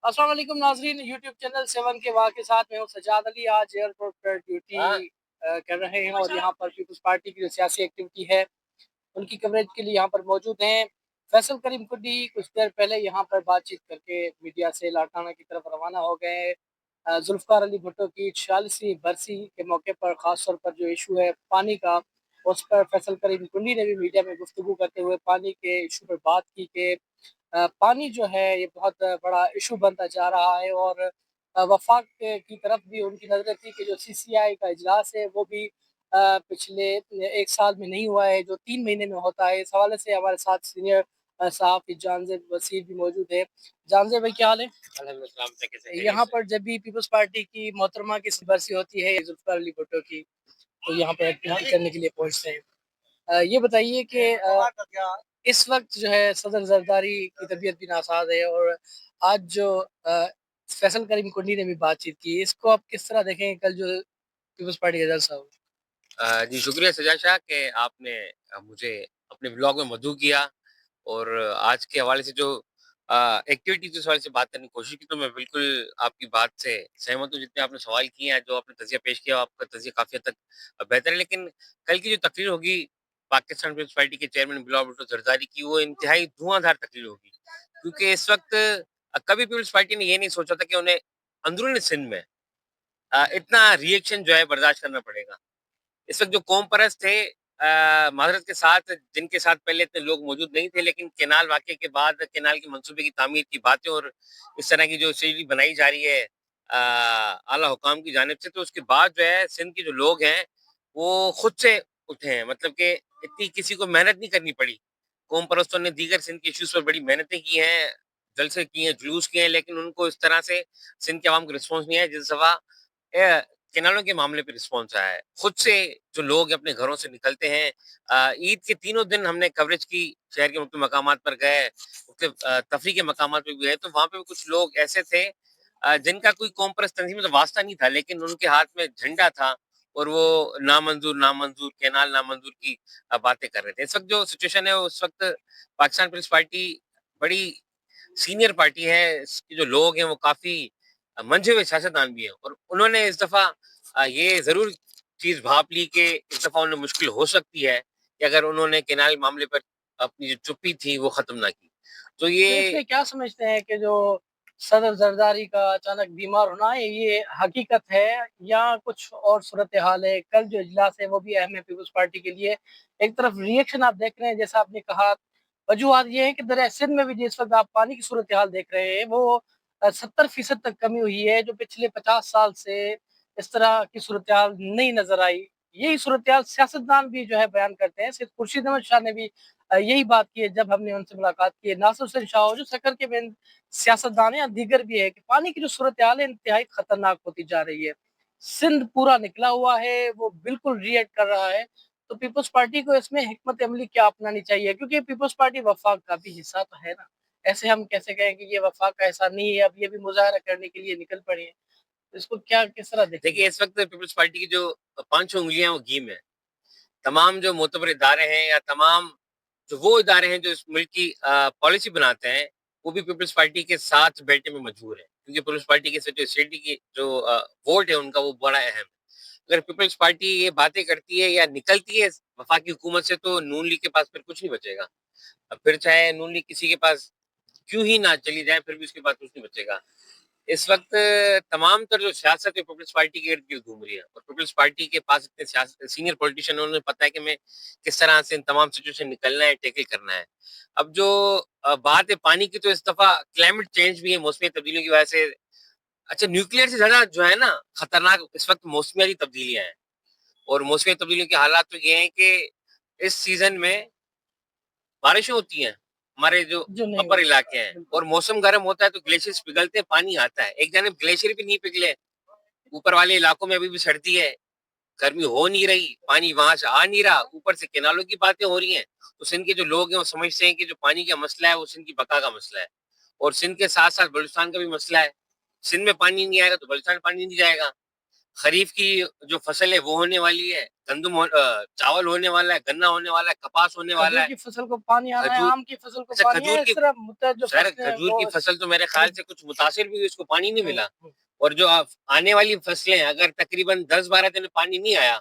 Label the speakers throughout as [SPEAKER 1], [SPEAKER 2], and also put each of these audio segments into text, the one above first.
[SPEAKER 1] अस्सलाम वालेकुम नाजरीन, यूट्यूब चैनल 7 के वाह के साथ मैं हूँ सजाद अली। आज एयरपोर्ट पर ड्यूटी कर रहे हैं और यहाँ पर पीपल्स पार्टी की जो सियासी एक्टिविटी है उनकी कवरेज के लिए यहाँ पर मौजूद हैं। फैसल करीम कुड्डी कुछ देर पहले यहाँ पर बातचीत करके मीडिया से लाड़काना की तरफ रवाना हो गए हैं। जुल्फ़िकार अली भुट्टो की 46वीं बरसी के मौके पर ख़ास तौर पर जो इशू है पानी का, उस पर फैसल करीम कुंडी ने भी मीडिया में गुफ्तगू करते हुए पानी के इशू पर बात की कि पानी जो है ये बहुत बड़ा इशू बनता जा रहा है और वफाक की तरफ भी उनकी नज़रें थी कि जो सीसीआई का इजलास है वो भी पिछले 1 साल में नहीं हुआ है, जो 3 महीने में होता है। इस हवाले से हमारे साथ सीनियर सहाफ़ी जानज़ेब वसीर भी मौजूद है। जानज़ेब भाई क्या हाल है? यहाँ पर जब भी पीपल्स पार्टी की मोहतरमा की बरसी होती है जुल्फ़िकार अली भुट्टो की, तो यहाँ पर एक्टिविटी करने के लिए पहुँचते हैं। ये बताइए कि इस वक्त जो है सदर जरदारी की तबीयत भी नासाज है और आज जो फैसल करीम कुंडी ने भी बातचीत की, इसको आप किस तरह देखेंगे? कल जो पीपल्स पार्टी का जलसा हो।
[SPEAKER 2] जी शुक्रिया सजाद शाह कि आपने मुझे अपने ब्लॉग में मदऊ किया और आज के हवाले से जो एक्टिविटी के हवाले से बात करने की कोशिश की, तो मैं बिल्कुल आपकी बात से सहमत हूँ। जितने आपने सवाल किए हैं, जो आपने तज़िया पेश किया, आपका तज़िया काफ़ी हद तक बेहतर है। लेकिन कल की जो तकरीर होगी पाकिस्तान पीपल्स पार्टी के चेयरमैन बिलावल भुट्टो जरदारी की, वो इंतहाई धुआंधार तकरीर होगी, क्योंकि इस वक्त कभी पीपल्स पार्टी ने ये नहीं सोचा था कि उन्हें अंदरूनी सिंध में इतना रिएक्शन जो है बर्दाश्त करना पड़ेगा। इस वक्त जो कौम परस्त थे, माज़रत के साथ, जिनके साथ पहले इतने लोग मौजूद नहीं थे, लेकिन केनाल वाक़ये के बाद केनाल के मंसूबे की तामीर की बातें और इस तरह की जो स्ट्रेटजी बनाई जा रही है आला हुकाम की जानिब से, तो उसके बाद जो है सिंध के जो लोग हैं वो खुद से उठे हैं। मतलब कि इतनी किसी को मेहनत नहीं करनी पड़ी। कौम परस्तों ने दीगर सिंध के इश्यूज़ पर बड़ी मेहनतें की हैं, जलसे किए हैं, जुलूस किए हैं, लेकिन उनको इस तरह से सिंध के अवाम को रिस्पॉन्स नहीं आया जिस दफ़ा अ, केनालों के मामले पे रिस्पॉन्स आया है। खुद से जो लोग अपने घरों से निकलते हैं, ईद के तीनों दिन हमने कवरेज की, शहर के मुख्य मकामात पर गए, तफरीह के मकामात पे भी गए, तो वहाँ पे भी कुछ लोग ऐसे थे जिनका कोई कौम परस्त तंज़ीम से वास्ता नहीं था, लेकिन उनके हाथ में झंडा था और वो नामंजूर, नामंजूर, केनाल नामंजूर की बातें कर रहे थे। इस वक़्त जो सिचुएशन है, उस वक़्त पाकिस्तान पीपल्स पार्टी बड़ी सीनियर पार्टी है, इसके जो लोग हैं वो काफ़ी मंझे हुए सियासतदान भी हैं और उन्होंने इस दफ़ा ये ज़रूर चीज़ भाँप ली कि इस दफ़ा उन्हें मुश्किल हो सकती है कि अगर उन्होंने केनाल मामले पर अपनी जो चुप्पी थी वो ख़त्म ना की। तो
[SPEAKER 1] तो
[SPEAKER 2] ये
[SPEAKER 1] इसमें क्या समझते हैं कि जो सदर जरदारी का अचानक बीमार होना है, ये हकीकत है या कुछ और सूरत हाल है? कल जो इजलास है वो भी अहम है पीपल्स पार्टी के लिए। एक तरफ रिएक्शन आप देख रहे हैं जैसा आपने कहा, वजूहात ये है कि दर सिंध में भी जिस वक्त आप पानी की सूरत हाल देख रहे हैं वो 70% तक कमी हुई है, जो पिछले 50 साल से इस तरह की सूरत हाल नहीं नजर आई। यही सूरत हाल सियासतदान भी जो है बयान करते हैं। सिर्फ खुर्शीद अहमद शाह ने भी यही बात की है जब हमने उनसे मुलाकात की है। नासिर हुसैन शाह जो सकर के मेन सियासतदान है या दीगर भी है कि पानी की जो सूरत हाल है इंतहाई खतरनाक होती जा रही है। सिंध पूरा निकला हुआ है, वो बिल्कुल रिएक्ट कर रहा है। तो पीपल्स पार्टी को इसमें हिकमत अमली क्या अपनानी चाहिए? क्योंकि पीपल्स पार्टी वफाक का भी हिस्सा तो है ना। ऐसे हम कैसे कहें कि ये वफाक का हिस्सा नहीं है, अब ये भी मुजाहरा करने के लिए निकल पड़े हैं। तो इसको क्या किस तरह देखेंगे?
[SPEAKER 2] देखिए, इस वक़्त पीपल्स पार्टी की जो 5 उँगलियाँ वो गीम है। तमाम जो मोतबर इदारे हैं या तमाम जो वो इदारे हैं जो इस मुल्क की पॉलिसी बनाते हैं, वो भी पीपल्स पार्टी के साथ बैठने में मजबूर हैं। क्योंकि पीपल्स पार्टी के जो स्टेटी की जो वोट है उनका वो बड़ा अहम है। अगर पीपल्स पार्टी ये बातें करती है या निकलती है वफाकी हुकूमत से, तो नून लीग के पास फिर कुछ नहीं बचेगा। अब फिर चाहे नून लीग किसी के पास क्यों ही ना चली जाए, फिर भी उसके पास कुछ नहीं बचेगा। इस वक़्त तमाम तर जो सियासत है पीपल्स पार्टी के इर्द-गिर्द घूम रही है और पीपल्स पार्टी के पास इतने सीनियर पॉलिटिशियन हैं, उन्हें पता है कि मैं किस तरह से इन तमाम सिचुएशन से निकलना है, टैकल करना है। अब जो बात है पानी की, तो इस दफ़ा क्लाइमेट चेंज भी है, मौसमी तब्दीलियों की वजह से। अच्छा, न्यूक्लियर से ज़्यादा जो है ना खतरनाक इस वक़्त मौसमियाती तब्दीलियाँ हैं और मौसमी तब्दीलियों के हालात तो ये हैं कि इस सीज़न में बारिशें होती हैं, हमारे जो
[SPEAKER 1] जो नहीं
[SPEAKER 2] अपर
[SPEAKER 1] होती।
[SPEAKER 2] इलाके हैं,
[SPEAKER 1] बिल्कुल।
[SPEAKER 2] और मौसम गर्म होता है तो ग्लेशियर्स पिघलते हैं, पानी आता है। एक जानिब ग्लेशियर भी नहीं पिघले, ऊपर वाले इलाकों में अभी भी सर्दी है, गर्मी हो नहीं रही, पानी वहाँ से आ नहीं रहा, ऊपर से केनालों की बातें हो रही हैं। तो सिंध के जो लोग हैं वो समझते हैं कि जो पानी का मसला है वो सिंध की बका का मसला है और सिंध के साथ-साथ बलूचिस्तान का भी मसला है। सिंध में पानी नहीं आएगा तो बलूचिस्तान में पानी नहीं जाएगा। खरीफ की जो फसल है वो होने वाली है, चावल होने वाला है, गन्ना होने वाला है, कपास होने वाला
[SPEAKER 1] खजूर
[SPEAKER 2] है,
[SPEAKER 1] की फसल को पानी आना है,
[SPEAKER 2] खजूर
[SPEAKER 1] आम की फसल को
[SPEAKER 2] अच्छा
[SPEAKER 1] पानी
[SPEAKER 2] खजूर
[SPEAKER 1] है, इस
[SPEAKER 2] की
[SPEAKER 1] तरह मुतअद्दिद जो
[SPEAKER 2] सर
[SPEAKER 1] फसलें हैं
[SPEAKER 2] खजूर
[SPEAKER 1] वो
[SPEAKER 2] की फसल तो मेरे ख्याल
[SPEAKER 1] खरीफ।
[SPEAKER 2] से कुछ मुतासिर भी हुई, उसको पानी नहीं
[SPEAKER 1] हुँ,
[SPEAKER 2] मिला।
[SPEAKER 1] हुँ।
[SPEAKER 2] और जो आने वाली फसलें हैं, अगर तकरीबन 10-12 दिन पानी नहीं आया,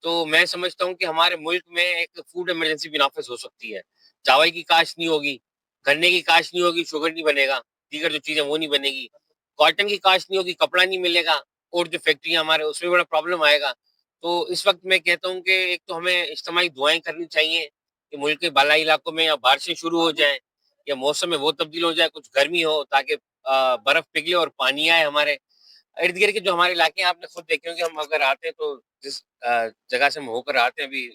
[SPEAKER 2] तो मैं समझता हूँ कि हमारे मुल्क में एक फूड इमरजेंसी भी नाफ़िज़ हो सकती है। चावल की काश्त नहीं होगी, गन्ने की काश्त नहीं होगी, शुगर नहीं बनेगा, दीगर जो चीज़ें वो नहीं बनेगी। कॉटन की काश्त नहीं होगी, कपड़ा नहीं मिलेगा और जो फैक्ट्रियाँ हमारे उसमें बड़ा प्रॉब्लम आएगा। तो इस वक़्त मैं कहता हूँ कि एक तो हमें इज्तिमाई दुआएँ करनी चाहिए कि मुल्क के बालाई इलाकों में या बारिशें शुरू हो जाएँ या मौसम में वो तब्दील हो जाए, कुछ गर्मी हो ताकि बर्फ पिघले और पानी आए हमारे इर्द-गिर्द के जो हमारे इलाके हैं आपने खुद देखे होंगे हम अगर आते हैं तो जिस जगह से हम होकर आते हैं अभी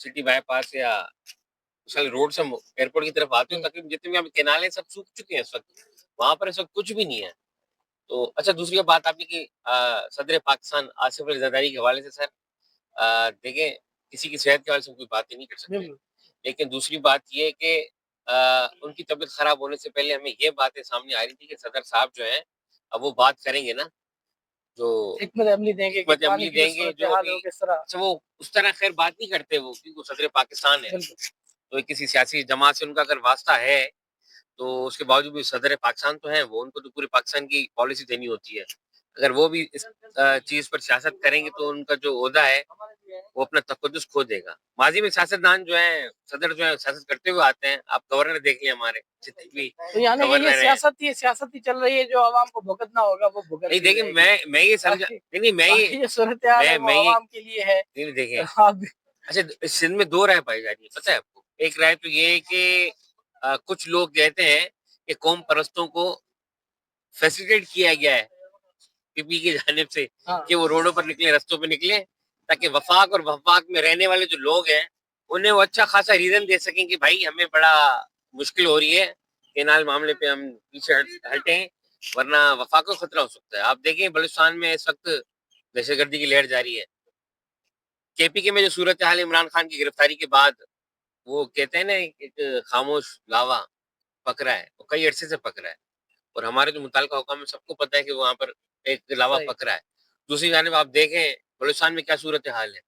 [SPEAKER 2] सिटी बाईपास या विशाल रोड से हम एयरपोर्ट की तरफ आते हो
[SPEAKER 1] हुँ,
[SPEAKER 2] तकरीबन जितनी भी यहाँ पे कैनालें सब सूख चुकी हैं इस वक़्त। वहाँ पर इस वक़्त कुछ भी नहीं है। तो अच्छा दूसरी बात आपने की सदर पाकिस्तान आसिफ अली ज़रदारी के हवाले से सर देखिए किसी की सेहत के हवाले से हम कोई बात ही नहीं कर सकते।
[SPEAKER 1] बिल्कुल।
[SPEAKER 2] लेकिन दूसरी बात ये है कि उनकी तबीयत खराब होने से पहले हमें ये बातें सामने आ रही थी कि सदर साहब जो हैं, अब वो बात करेंगे ना, जो
[SPEAKER 1] हिकमत अमली देंगे कि
[SPEAKER 2] हिकमत
[SPEAKER 1] पानी
[SPEAKER 2] अमली
[SPEAKER 1] की जो
[SPEAKER 2] देंगे जो
[SPEAKER 1] सूरत-ए-हाल
[SPEAKER 2] अभी
[SPEAKER 1] है वो किस तरह।
[SPEAKER 2] अच्छा वो उस तरह ख़ैर बात नहीं करते वो क्योंकि वो सदर पाकिस्तान है।
[SPEAKER 1] बिल्कुल,
[SPEAKER 2] तो ये किसी सियासी जमात से उनका अगर वास्ता है, तो उसके बावजूद भी सदर पाकिस्तान तो हैं, वो उनको तो पूरे पाकिस्तान की पॉलिसी देनी होती है। अगर वो भी इस चीज़ पर सियासत करेंगे तो उनका जो ओहदा है वो अपना तक़द्दुस खो देगा। माज़ी में सियासतदान जो हैं, सदर जो हैं सियासत करते हुए आते हैं। आप गवर्नर देख लें हमारे जितने भी
[SPEAKER 1] तो यानी कि ये
[SPEAKER 2] गवर्नर हैं।
[SPEAKER 1] सियासत ही चल रही है, जो अवाम को भुगतना होगा वो
[SPEAKER 2] नहीं
[SPEAKER 1] भुगतती
[SPEAKER 2] देखिए
[SPEAKER 1] रहेगी।
[SPEAKER 2] मैं ये समझा
[SPEAKER 1] बाकी
[SPEAKER 2] नहीं, नहीं
[SPEAKER 1] बाकी जो सूरत-ए-हाल है वो
[SPEAKER 2] मैं ये
[SPEAKER 1] अवाम के लिए है।
[SPEAKER 2] नहीं, नहीं देखें
[SPEAKER 1] आप
[SPEAKER 2] अच्छा सिंध में 2 राय पाई जा रही है, पता है आपको? एक राय तो ये है कि कुछ लोग कहते हैं कि कौम परस्तों को फैसिलिटेट किया गया है पीपी की जानिब से
[SPEAKER 1] हाँ,
[SPEAKER 2] कि वो रोडों पर निकले, रस्तों पे निकले ताकि वफाक और वफाक में रहने वाले जो लोग हैं, उन्हें वो अच्छा खासा रीज़न दे सकें कि भाई हमें बड़ा मुश्किल हो रही है, केनाल मामले पे हम पीछे हटें वरना वफाक को खतरा हो सकता है। आप देखें बलूचिस्तान में इस वक़्त दहशतगर्दी की लहर जारी है। केपीके में जो सूरत-ए-हाल है इमरान खान की गिरफ्तारी के बाद वो कहते हैं ना एक खामोश लावा पक रहा है, वो कई अरसे से पक रहा है और हमारे जो मुतल्लिका हुकाम है सबको पता है कि वहाँ पर एक लावा
[SPEAKER 1] सही।
[SPEAKER 2] पक रहा है। दूसरी जानिब आप देखें बलूचिस्तान में क्या सूरत-ए-हाल है,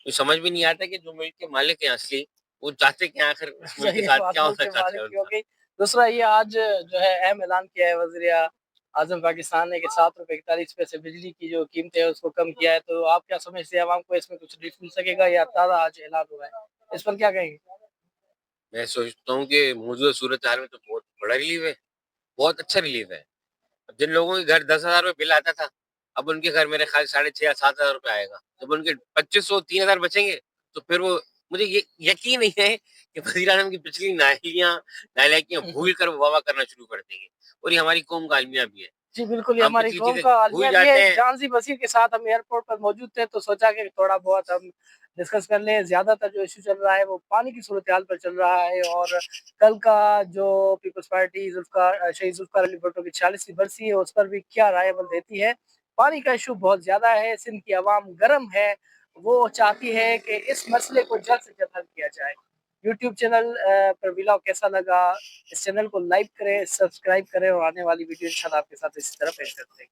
[SPEAKER 2] तो समझ में नहीं आता कि जो मुल्क के मालिक हैं असली, वो चाहते क्या हैं आखिर इस मुल्क के
[SPEAKER 1] सही
[SPEAKER 2] साथ
[SPEAKER 1] बात,
[SPEAKER 2] क्या
[SPEAKER 1] मुल्क
[SPEAKER 2] होना
[SPEAKER 1] के
[SPEAKER 2] चाहते
[SPEAKER 1] मालिक
[SPEAKER 2] हैं
[SPEAKER 1] की हो
[SPEAKER 2] उनका?
[SPEAKER 1] गई। दूसरा ये आज जो है अहम ऐलान किया है वज़ीर आज़म पाकिस्तान ने कि ₹7.41 बिजली की जो कीमत है उसको कम किया है। तो आप क्या समझते हैं अवाम को इसमें कुछ रिलीफ़ मिल सकेगा या ताज़ा आज ऐलान हुआ है? इस पर क्या कहेंगे?
[SPEAKER 2] मैं सोचता हूँ कि मौजूदा सूरत-ए-हाल में तो बहुत बड़ा रिलीफ़ है, बहुत अच्छा रिलीफ़ है। जिन लोगों के घर 10,000 रुपए बिल आता था, अब उनके घर मेरे ख़्याल साढ़े 6 या 7,000 रुपए आएगा। जब उनके 2500 3,000 बचेंगे, तो फिर वो मुझे ये यकीन नहीं है कि वज़ीर-ए-आज़म की पिछली नालायकियाँ
[SPEAKER 1] हुँ, हुँ।
[SPEAKER 2] भूल कर वो वाह-वाह करना शुरू कर देंगे और ये हमारी कौम का अलमिया भी है।
[SPEAKER 1] जी, बिल्कुल, ये
[SPEAKER 2] हम
[SPEAKER 1] हमारी
[SPEAKER 2] पिछली
[SPEAKER 1] कौम
[SPEAKER 2] चीज़ें
[SPEAKER 1] का
[SPEAKER 2] भूल
[SPEAKER 1] अलमिया भी है।
[SPEAKER 2] जाते हैं
[SPEAKER 1] जान सी बशीर के साथ हम एयरपोर्ट पर मौजूद थे, तो सोचा कि थोड़ा बहुत हम डिस्कस कर लें। ज़्यादातर जो इश्यू चल रहा है, वो पानी की सूरत-ए-हाल पर चल रहा है और कल का जो पीपल्स पार्टी शहीद ज़ुल्फ़िकार अली भुट्टो की 46वीं बरसी है, उस पर भी क्या राय अमल देती है। पानी का इश्यू बहुत ज़्यादा है, सिंध की आवाम गरम है, वो चाहती है कि इस मसले को जल्द से जल्द हल किया जाए। यूट्यूब चैनल पर व्लॉग कैसा लगा? इस चैनल को लाइक करें, सब्सक्राइब करें और आने वाली वीडियो इंशाल्लाह आपके साथ इसी तरह पेश करते हैं।